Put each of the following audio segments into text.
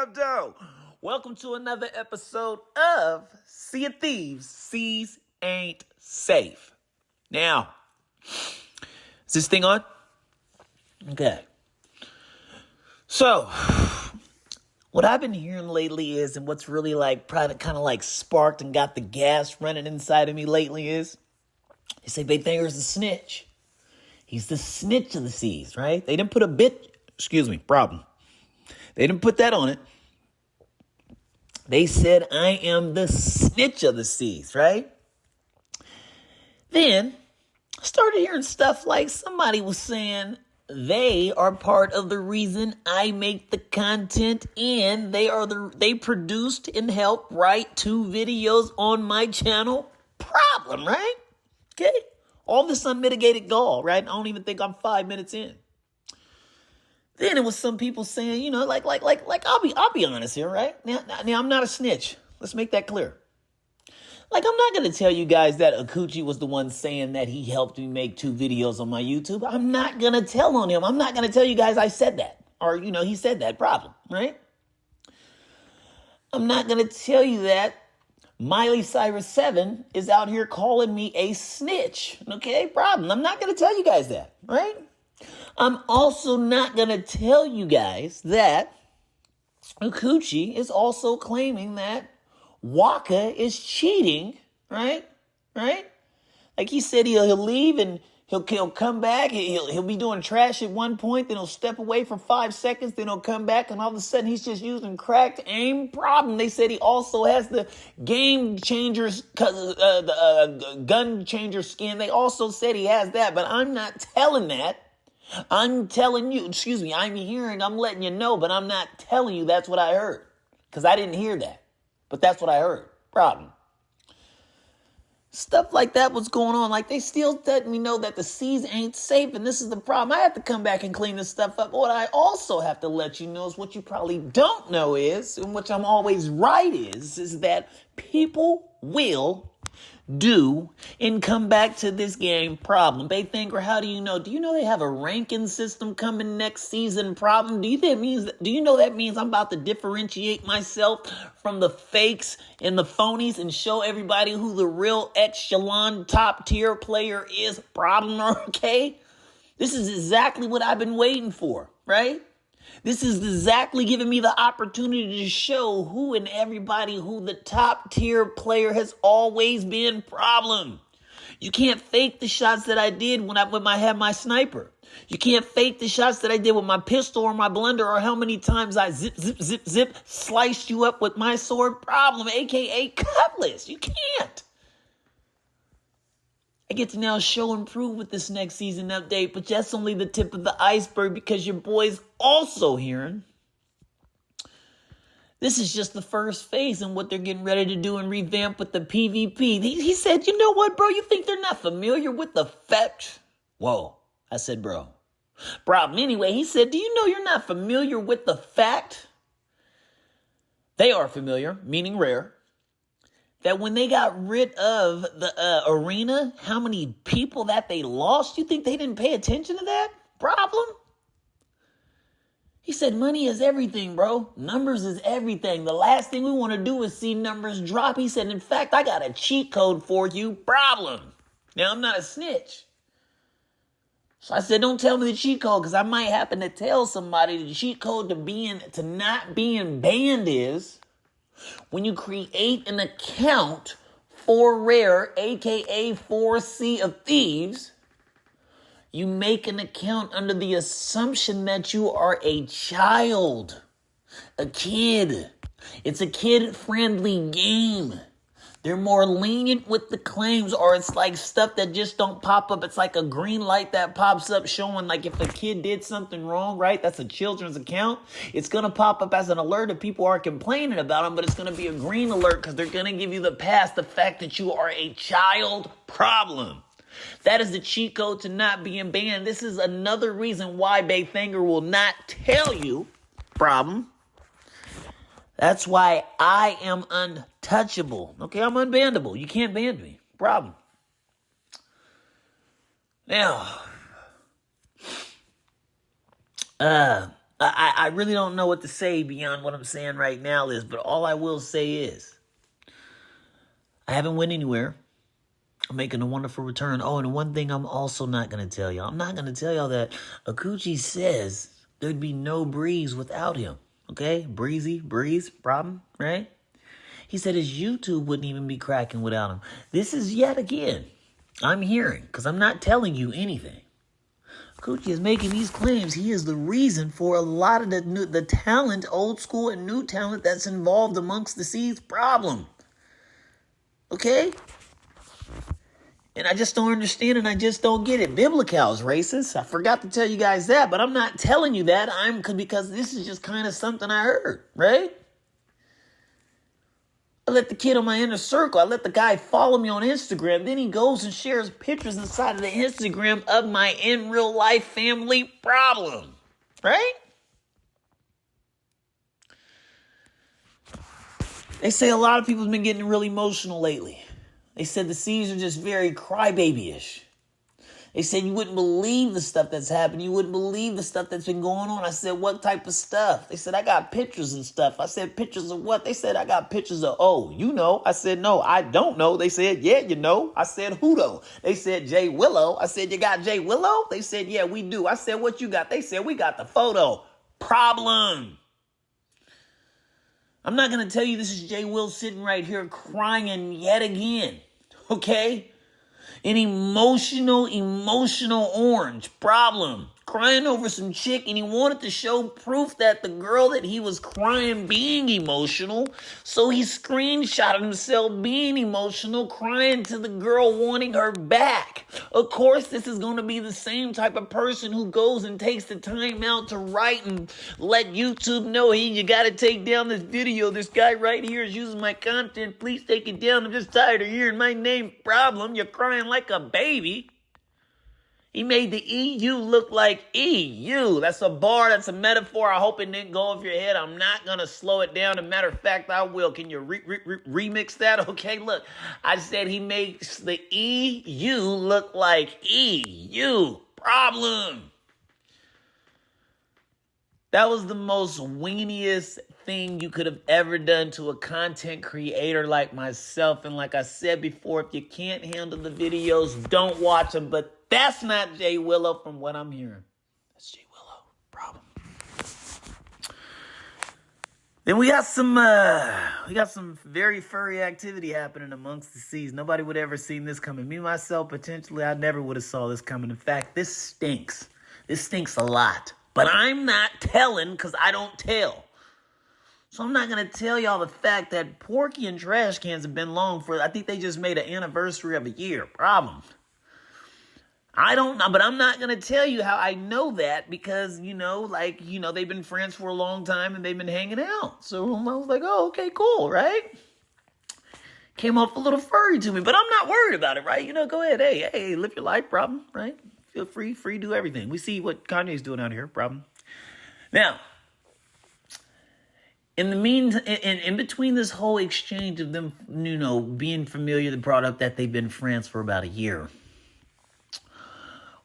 Mundo. Welcome to another episode of Sea of Thieves. Seas ain't safe. Now, is this thing on? Okay. So, what I've been hearing lately is, and what's really kind of sparked and got the gas running inside of me lately is, they say Baythinger's the snitch. He's the snitch of the seas, right? They didn't put problem. They didn't put that on it. They said, I am the snitch of the seas, right? Then I started hearing stuff like somebody was saying they are part of the reason I make the content, and they produced and helped write 2 videos on my channel. Problem, right? Okay. All this unmitigated gall, right? I don't even think I'm 5 minutes in. Then it was some people saying, I'll be honest here, right? Now I'm not a snitch. Let's make that clear. I'm not going to tell you guys that Akuchi was the one saying that he helped me make 2 videos on my YouTube. I'm not going to tell on him. I'm not going to tell you guys I said that. Or, he said that. Problem, right? I'm not going to tell you that Miley Cyrus 7 is out here calling me a snitch. Okay, problem. I'm not going to tell you guys that, right? I'm also not going to tell you guys that Akuchi is also claiming that Waka is cheating, right? Like he said he'll leave and he'll come back. He'll be doing trash at one point, then he'll step away for 5 seconds, then he'll come back, and all of a sudden he's just using cracked aim. Problem. They said he also has the game changers, gun changer skin. They also said he has that, but I'm not telling that. I'm telling you, I'm letting you know, but I'm not telling you that's what I heard. Because I didn't hear that. But that's what I heard. Problem. Stuff like that was going on. Like, they still letting me know that the seas ain't safe, and this is the problem. I have to come back and clean this stuff up. What I also have to let you know is what you probably don't know is, and which I'm always right is that people will do and come back to this game. Problem. Baythinker, how do you know? Do you know they have a ranking system coming next season? Problem. Do you know that means I'm about to differentiate myself from the fakes and the phonies and show everybody who the real echelon top tier player is? Problem. Okay? This is exactly what I've been waiting for, right? This is exactly giving me the opportunity to show who and everybody who the top tier player has always been. Problem. You can't fake the shots that I did when I had my sniper. You can't fake the shots that I did with my pistol or my blender, or how many times I zip, sliced you up with my sword. Problem, aka cutlass. You can't. I get to now show and prove with this next season update, but that's only the tip of the iceberg, because your boy's also hearing this is just the first phase in what they're getting ready to do and revamp with the PvP. He said, you know what, bro? You think they're not familiar with the fact? Whoa. I said, bro. Problem. Anyway, he said, do you know you're not familiar with the fact? They are familiar, meaning rare, that when they got rid of the arena, how many people that they lost? You think they didn't pay attention to that? Problem? He said, money is everything, bro. Numbers is everything. The last thing we want to do is see numbers drop. He said, in fact, I got a cheat code for you. Problem. Now, I'm not a snitch. So I said, don't tell me the cheat code, because I might happen to tell somebody the cheat code to not being banned is when you create an account for Rare, aka for Sea of Thieves, you make an account under the assumption that you are a child, a kid. It's a kid-friendly game. They're more lenient with the claims, or it's like stuff that just don't pop up. It's like a green light that pops up showing like if a kid did something wrong, right? That's a children's account. It's going to pop up as an alert if people are complaining about them, but it's going to be a green alert because they're going to give you the fact that you are a child. Problem. That is the cheat code to not being banned. This is another reason why Baythinker will not tell you. Problem. That's why I am untouchable. Okay, I'm unbannable. You can't ban me. Problem. Now, I really don't know what to say beyond what I'm saying right now, Liz, but all I will say is I haven't went anywhere. I'm making a wonderful return. Oh, and one thing I'm also not going to tell y'all. I'm not going to tell y'all that Akuchi says there'd be no breeze without him. Okay? Breeze, problem, right? He said his YouTube wouldn't even be cracking without him. This is yet again, I'm hearing, because I'm not telling you anything. Akuchi is making these claims. He is the reason for a lot of the talent, old school and new talent that's involved amongst the Seeds problem. Okay? And I just don't understand and I just don't get it. Biblical's racist. I forgot to tell you guys that, but I'm not telling you that. Because this is just kind of something I heard, right? I let the kid on my inner circle, I let the guy follow me on Instagram. Then he goes and shares pictures inside of the Instagram of my in real life family problem, right? They say a lot of people have been getting really emotional lately. They said the Seeds are just very crybaby-ish. They said you wouldn't believe the stuff that's happened. You wouldn't believe the stuff that's been going on. I said, what type of stuff? They said, I got pictures and stuff. I said, pictures of what? They said, I got pictures of, oh, you know. I said, no, I don't know. They said, yeah, you know. I said, who though? They said, Jay Willow. I said, you got Jay Willow? They said, yeah, we do. I said, what you got? They said, we got the photo. Problem. I'm not going to tell you this is Jay Will sitting right here crying yet again. Okay? An emotional orange problem. Crying over some chick, and he wanted to show proof that the girl that he was crying being emotional. So he screenshotted himself being emotional, crying to the girl wanting her back. Of course, this is going to be the same type of person who goes and takes the time out to write and let YouTube know, hey, you got to take down this video. This guy right here is using my content. Please take it down. I'm just tired of hearing my name problem. You're crying like a baby. He made the EU look like EU. That's a bar. That's a metaphor. I hope it didn't go off your head. I'm not going to slow it down. As a matter of fact, I will. Can you remix that? Okay, look. I said he makes the EU look like EU. Problem. That was the most weeniest thing you could have ever done to a content creator like myself. And like I said before, if you can't handle the videos, don't watch them. But that's not Jay Willow from what I'm hearing. That's Jay Willow. Problem. Then we got some very furry activity happening amongst the Seeds. Nobody would ever seen this coming. Me, myself, potentially, I never would have saw this coming. In fact, this stinks. This stinks a lot. But I'm not telling because I don't tell. So I'm not going to tell y'all the fact that Porky and Trash Cans have been long for, I think they just made an anniversary of a year. Problem. I don't know, but I'm not going to tell you how I know that because, they've been friends for a long time and they've been hanging out. So I was like, oh, okay, cool, right? Came off a little furry to me, but I'm not worried about it, right? Go ahead. Hey, live your life, problem, right? Feel free, do everything. We see what Kanye's doing out here, problem. Now, in the meantime, in between this whole exchange of them, being familiar, they brought up that they've been friends for about a year.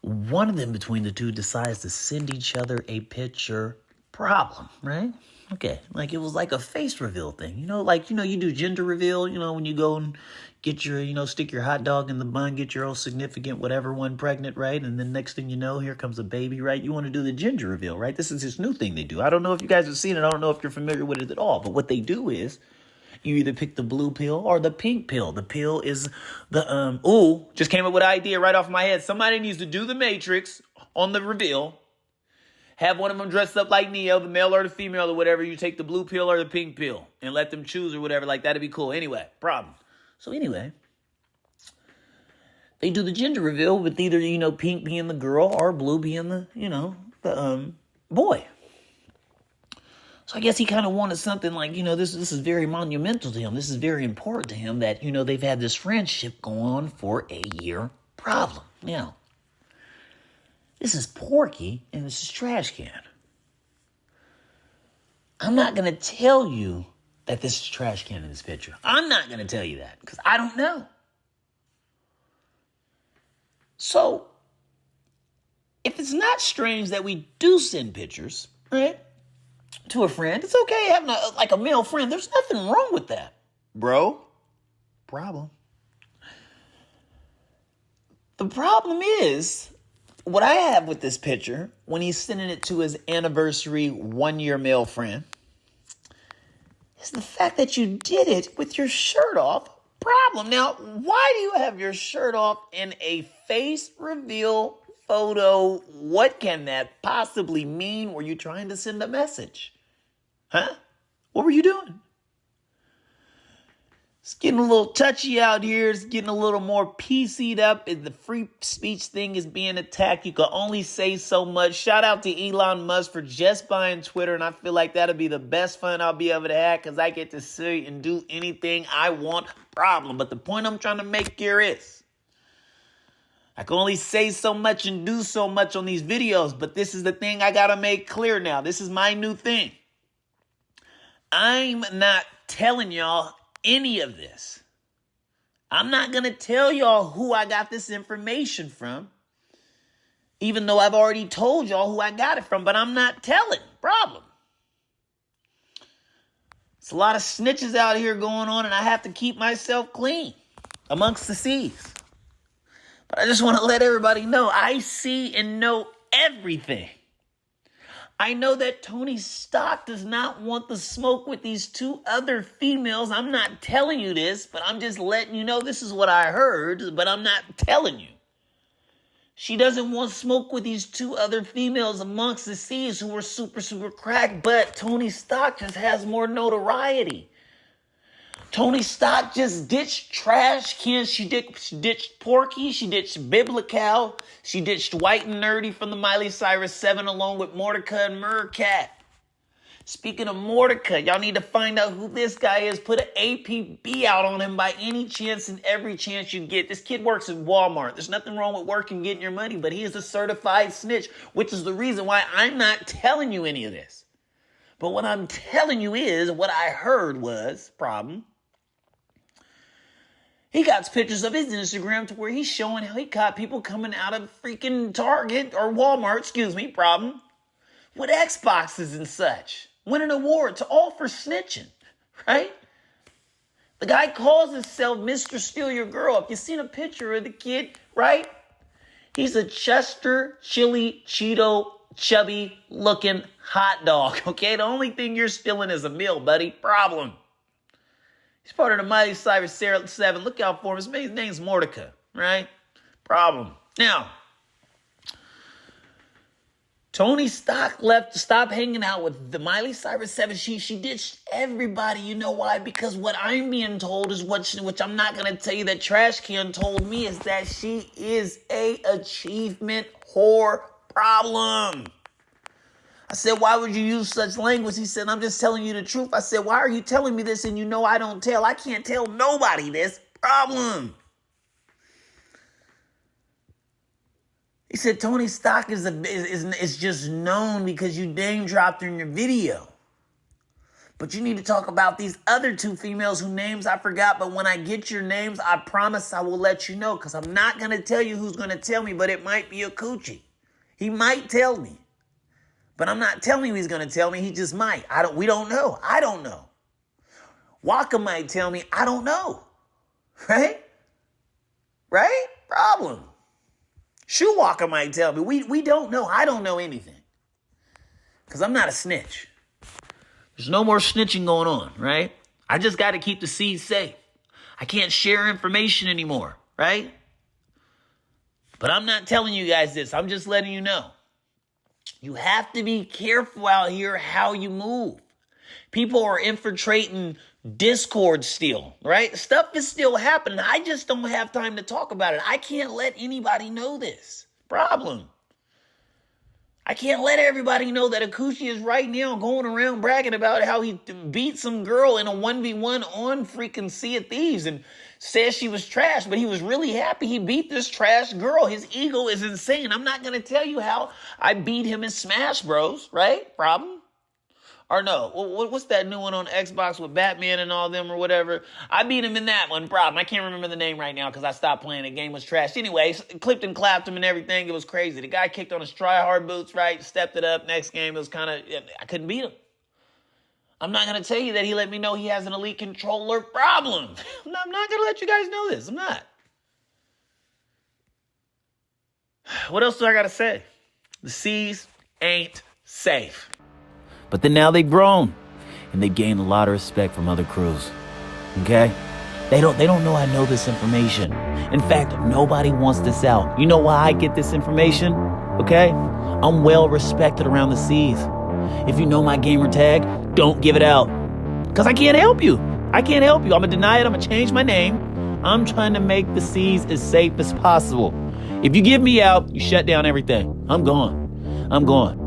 One of them between the two decides to send each other a picture. Problem, right? Okay, like it was like a face reveal thing. You do gender reveal, when you go and get your, stick your hot dog in the bun, get your old significant whatever one pregnant, right? And then next thing you know, here comes a baby, right? You want to do the gender reveal, right? This is this new thing they do. I don't know if you guys have seen it. I don't know if you're familiar with it at all. But what they do is you either pick the blue pill or the pink pill. The pill is the, just came up with an idea right off my head. Somebody needs to do the Matrix on the reveal. Have one of them dressed up like Neo, the male or the female or whatever. You take the blue pill or the pink pill and let them choose or whatever. Like, that'd be cool. Anyway, problem. So anyway, they do the gender reveal with either, pink being the girl or blue being the boy. So I guess he kind of wanted something like, this is very monumental to him. This is very important to him that, they've had this friendship going on for a year. Problem. Now, this is Porky and this is Trash Can. I'm not going to tell you that this is Trash Can in this picture. I'm not going to tell you that because I don't know. So, if it's not strange that we do send pictures, right? To a friend. It's okay having a male friend. There's nothing wrong with that, bro. Problem. The problem is, what I have with this picture, when he's sending it to his anniversary 1-year male friend, is the fact that you did it with your shirt off. Problem. Now, why do you have your shirt off in a face reveal photo? What can that possibly mean? Were you trying to send a message? Huh? What were you doing? It's getting a little touchy out here. It's getting a little more PC'd up. The free speech thing is being attacked. You can only say so much. Shout out to Elon Musk for just buying Twitter. And I feel like that'll be the best fun I'll be able to have because I get to say and do anything I want. Problem. But the point I'm trying to make here is I can only say so much and do so much on these videos. But this is the thing I got to make clear now. This is my new thing. I'm not telling y'all any of this. I'm not going to tell y'all who I got this information from, even though I've already told y'all who I got it from, but I'm not telling. Problem. It's a lot of snitches out here going on, and I have to keep myself clean amongst the seas. But I just want to let everybody know I see and know everything. I know that Tony Stark does not want the smoke with these 2 other females. I'm not telling you this, but I'm just letting you know this is what I heard, but I'm not telling you. She doesn't want smoke with these 2 other females amongst the seas who are super, super crack, but Tony Stark just has more notoriety. Tony Stark just ditched Trash Can. She ditched Porky. She ditched Biblical. She ditched White and Nerdy from the Miley Cyrus 7 along with Mordecai and Murcat. Speaking of Mordecai, y'all need to find out who this guy is. Put an APB out on him by any chance and every chance you get. This kid works at Walmart. There's nothing wrong with working, getting your money, but he is a certified snitch, which is the reason why I'm not telling you any of this. But what I'm telling you is what I heard was problem. He got pictures of his Instagram to where he's showing how he caught people coming out of freaking Target or Walmart, problem, with Xboxes and such, winning awards, all for snitching, right? The guy calls himself Mr. Steal Your Girl. If you've seen a picture of the kid, right? He's a Chester Chili Cheeto chubby looking hot dog, okay? The only thing you're stealing is a meal, buddy. Problem. He's part of the Miley Cyrus 7. Look out for him. His name's Mordecai, right? Problem. Now, Tony Stark left to stop hanging out with the Miley Cyrus 7. She ditched everybody. You know why? Because what I'm being told is which I'm not going to tell you that Trash Can told me is that she is a achievement whore. Problem. I said, why would you use such language? He said, I'm just telling you the truth. I said, why are you telling me this and you know I don't tell? I can't tell nobody this. Problem. He said, Tony Stark is just known because you name dropped her in your video. But you need to talk about these other 2 females whose names I forgot. But when I get your names, I promise I will let you know. Because I'm not going to tell you who's going to tell me, but it might be a coochie. He might tell me. But I'm not telling you he's going to tell me. He just might. We don't know. I don't know. Waka might tell me. I don't know. Right? Right? Problem. Shoe Walker might tell me. We don't know. I don't know anything. Because I'm not a snitch. There's no more snitching going on, right? I just got to keep the seeds safe. I can't share information anymore, right? But I'm not telling you guys this. I'm just letting you know. You have to be careful out here how you move. People are infiltrating Discord still, right? Stuff is still happening. I just don't have time to talk about it. I can't let anybody know this. Problem. I can't let everybody know that Akushi is right now going around bragging about how he beat some girl in a 1v1 on freaking Sea of Thieves and says she was trash, but he was really happy he beat this trash girl. His ego is insane. I'm not going to tell you how I beat him in Smash Bros, right? Problem. Or no, what's that new one on Xbox with Batman and all them or whatever? I beat him in that one, problem. I can't remember the name right now because I stopped playing. The game was trash. Anyway, clipped and clapped him and everything. It was crazy. The guy kicked on his try-hard boots, right? Stepped it up. Next game, it was kind of, I couldn't beat him. I'm not going to tell you that he let me know he has an elite controller problem. I'm not going to let you guys know this. I'm not. What else do I got to say? The seas ain't safe. But then now they've grown, and they've gained a lot of respect from other crews. Okay? They don't know I know this information. In fact, nobody wants this out. You know why I get this information? Okay? I'm well respected around the seas. If you know my gamer tag, don't give it out. Because I can't help you. I can't help you. I'm going to deny it. I'm going to change my name. I'm trying to make the seas as safe as possible. If you give me out, you shut down everything. I'm gone.